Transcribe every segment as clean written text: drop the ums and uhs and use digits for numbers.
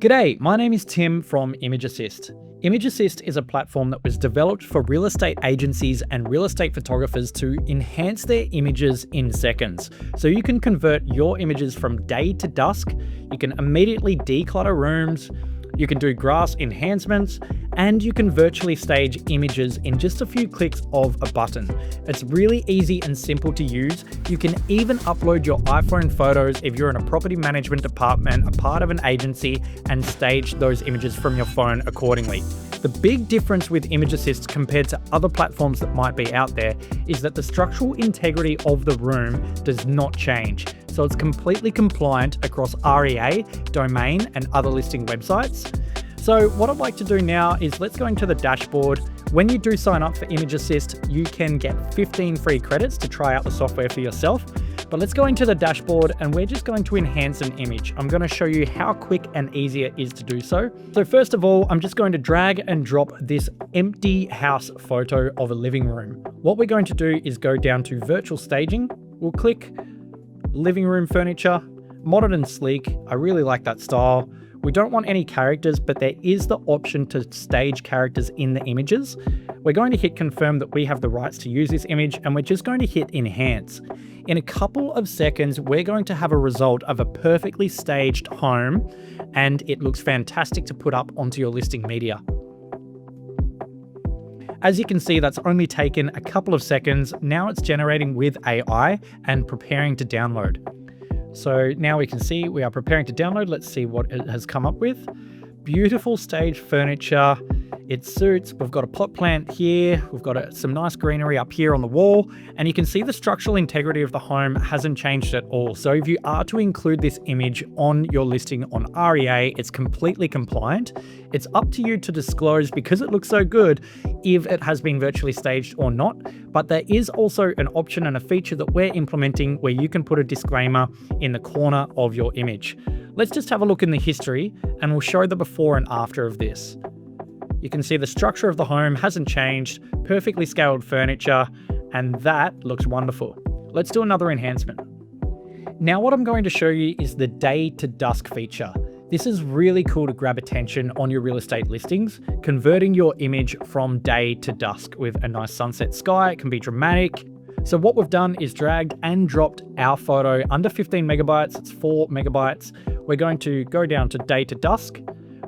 G'day, my name is Tim from ImageAssist. ImageAssist is a platform that was developed for real estate agencies and real estate photographers to enhance their images in seconds. So you can convert your images from day to dusk, you can immediately declutter rooms, you can do grass enhancements, and you can virtually stage images in just a few clicks of a button. It's really easy and simple to use. You can even upload your iPhone photos if you're in a property management department, a part of an agency, and stage those images from your phone accordingly. The big difference with ImageAssist compared to other platforms that might be out there is that the structural integrity of the room does not change. So it's completely compliant across REA, domain, and other listing websites. So what I'd like to do now is let's go into the dashboard. When you do sign up for ImageAssist, you can get 15 free credits to try out the software for yourself. But let's go into the dashboard and we're just going to enhance an image. I'm going to show you how quick and easy it is to do so. So first of all, I'm just going to drag and drop this empty house photo of a living room. What we're going to do is go down to virtual staging. We'll click living room furniture, modern and sleek. I really like that style. We don't want any characters, but there is the option to stage characters in the images. We're going to hit confirm that we have the rights to use this image, and we're just going to hit enhance. In a couple of seconds, we're going to have a result of a perfectly staged home, and it looks fantastic to put up onto your listing media. As you can see, that's only taken a couple of seconds. Now it's generating with AI and preparing to download. So now we can see we are preparing to download. Let's see what it has come up with. Beautiful staged furniture. It suits. We've got a pot plant here. We've got some nice greenery up here on the wall. And you can see the structural integrity of the home hasn't changed at all. So if you are to include this image on your listing on REA, it's completely compliant. It's up to you to disclose, because it looks so good, if it has been virtually staged or not. But there is also an option and a feature that we're implementing where you can put a disclaimer in the corner of your image. Let's just have a look in the history and we'll show the before and after of this. You can see the structure of the home hasn't changed, perfectly scaled furniture, and that looks wonderful. Let's do another enhancement. Now what I'm going to show you is the day to dusk feature. This is really cool to grab attention on your real estate listings, converting your image from day to dusk with a nice sunset sky. It can be dramatic. So what we've done is dragged and dropped our photo under 15 megabytes. It's 4 megabytes. We're going to go down to day to dusk.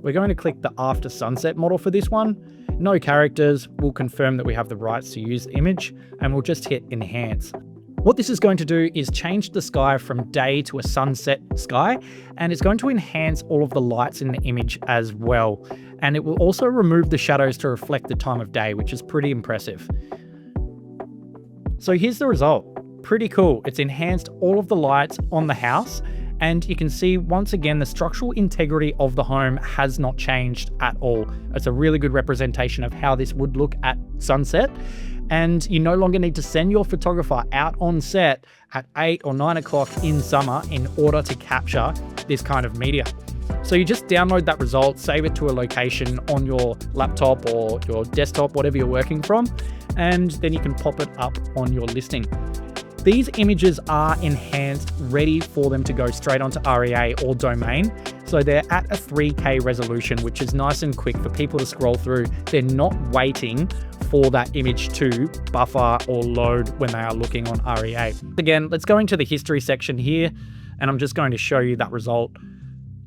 We're going to click the after sunset model for this one. No characters. We'll confirm that we have the rights to use the image, and we'll just hit enhance. What this is going to do is change the sky from day to a sunset sky, and it's going to enhance all of the lights in the image as well. And it will also remove the shadows to reflect the time of day, which is pretty impressive. So here's the result. Pretty cool. It's enhanced all of the lights on the house. And you can see, once again, the structural integrity of the home has not changed at all. It's a really good representation of how this would look at sunset. And you no longer need to send your photographer out on set at 8 or 9 o'clock in summer in order to capture this kind of media. So you just download that result, save it to a location on your laptop or your desktop, whatever you're working from, and then you can pop it up on your listing. These images are enhanced, ready for them to go straight onto REA or domain. So they're at a 3K resolution, which is nice and quick for people to scroll through. They're not waiting for that image to buffer or load when they are looking on REA. Again, let's go into the history section here, and I'm just going to show you that result.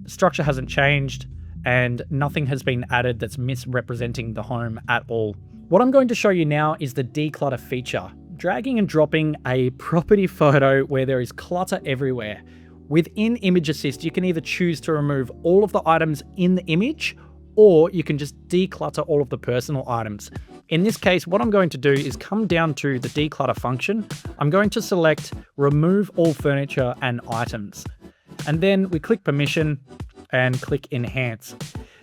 The structure hasn't changed and nothing has been added that's misrepresenting the home at all. What I'm going to show you now is the declutter feature. Dragging and dropping a property photo where there is clutter everywhere. Within ImageAssist, you can either choose to remove all of the items in the image, or you can just declutter all of the personal items. In this case, what I'm going to do is come down to the declutter function. I'm going to select remove all furniture and items. And then we click permission and click enhance.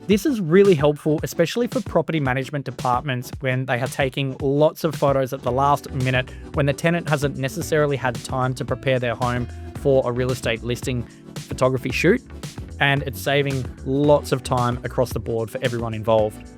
This is really helpful, especially for property management departments when they are taking lots of photos at the last minute, when the tenant hasn't necessarily had time to prepare their home for a real estate listing photography shoot, and it's saving lots of time across the board for everyone involved.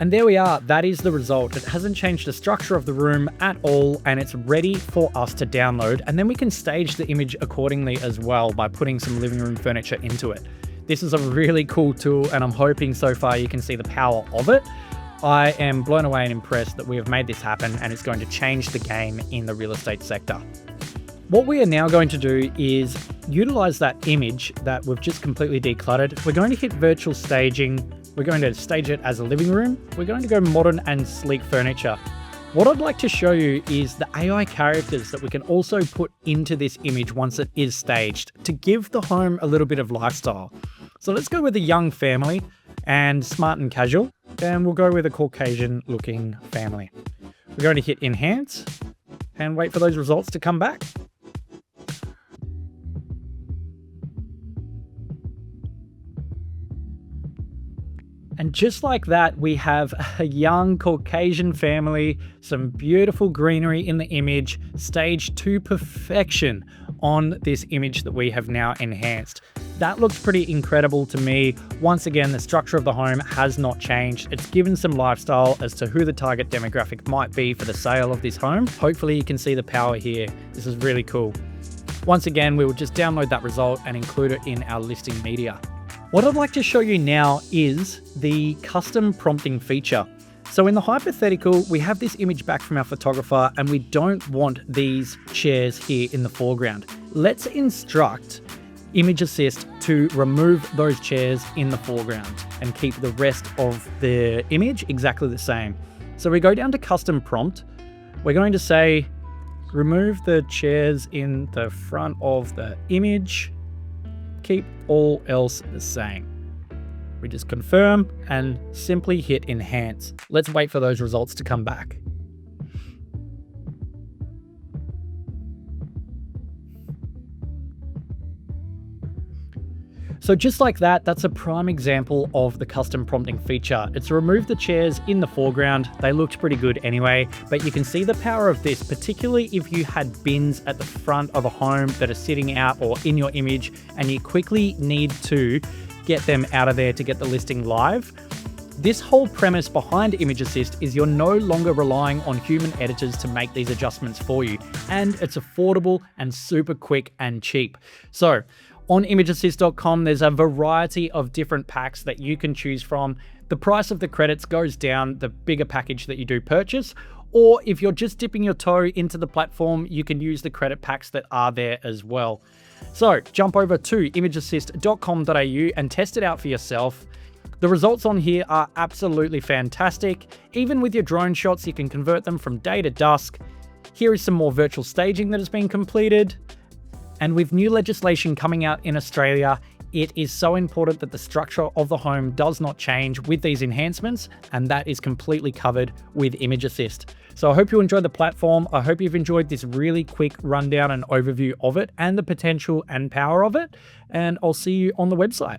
And there we are, that is the result. It hasn't changed the structure of the room at all, and it's ready for us to download. And then we can stage the image accordingly as well by putting some living room furniture into it. This is a really cool tool, and I'm hoping so far you can see the power of it. I am blown away and impressed that we have made this happen, and it's going to change the game in the real estate sector. What we are now going to do is utilize that image that we've just completely decluttered. We're going to hit virtual staging. We're going to stage it as a living room. We're going to go modern and sleek furniture. What I'd like to show you is the AI characters that we can also put into this image once it is staged to give the home a little bit of lifestyle. So let's go with a young family and smart and casual, and we'll go with a Caucasian looking family. We're going to hit enhance and wait for those results to come back. And just like that, we have a young Caucasian family, some beautiful greenery in the image, staged to perfection on this image that we have now enhanced. That looks pretty incredible to me. Once again, the structure of the home has not changed. It's given some lifestyle as to who the target demographic might be for the sale of this home. Hopefully you can see the power here. This is really cool. Once again, we will just download that result and include it in our listing media. What I'd like to show you now is the custom prompting feature. So in the hypothetical, we have this image back from our photographer and we don't want these chairs here in the foreground. Let's instruct ImageAssist to remove those chairs in the foreground and keep the rest of the image exactly the same. So we go down to custom prompt. We're going to say, remove the chairs in the front of the image. Keep all else the same. We just confirm and simply hit enhance. Let's wait for those results to come back. So just like that, that's a prime example of the custom prompting feature. It's removed the chairs in the foreground. They looked pretty good anyway, but you can see the power of this, particularly if you had bins at the front of a home that are sitting out or in your image and you quickly need to get them out of there to get the listing live. This whole premise behind ImageAssist is you're no longer relying on human editors to make these adjustments for you, and it's affordable and super quick and cheap. So on ImageAssist.com, there's a variety of different packs that you can choose from. The price of the credits goes down the bigger package that you do purchase, or if you're just dipping your toe into the platform, you can use the credit packs that are there as well. So jump over to ImageAssist.com.au and test it out for yourself. The results on here are absolutely fantastic. Even with your drone shots, you can convert them from day to dusk. Here is some more virtual staging that has been completed. And with new legislation coming out in Australia, it is so important that the structure of the home does not change with these enhancements, and that is completely covered with ImageAssist. So I hope you enjoyed the platform. I hope you've enjoyed this really quick rundown and overview of it and the potential and power of it, and I'll see you on the website.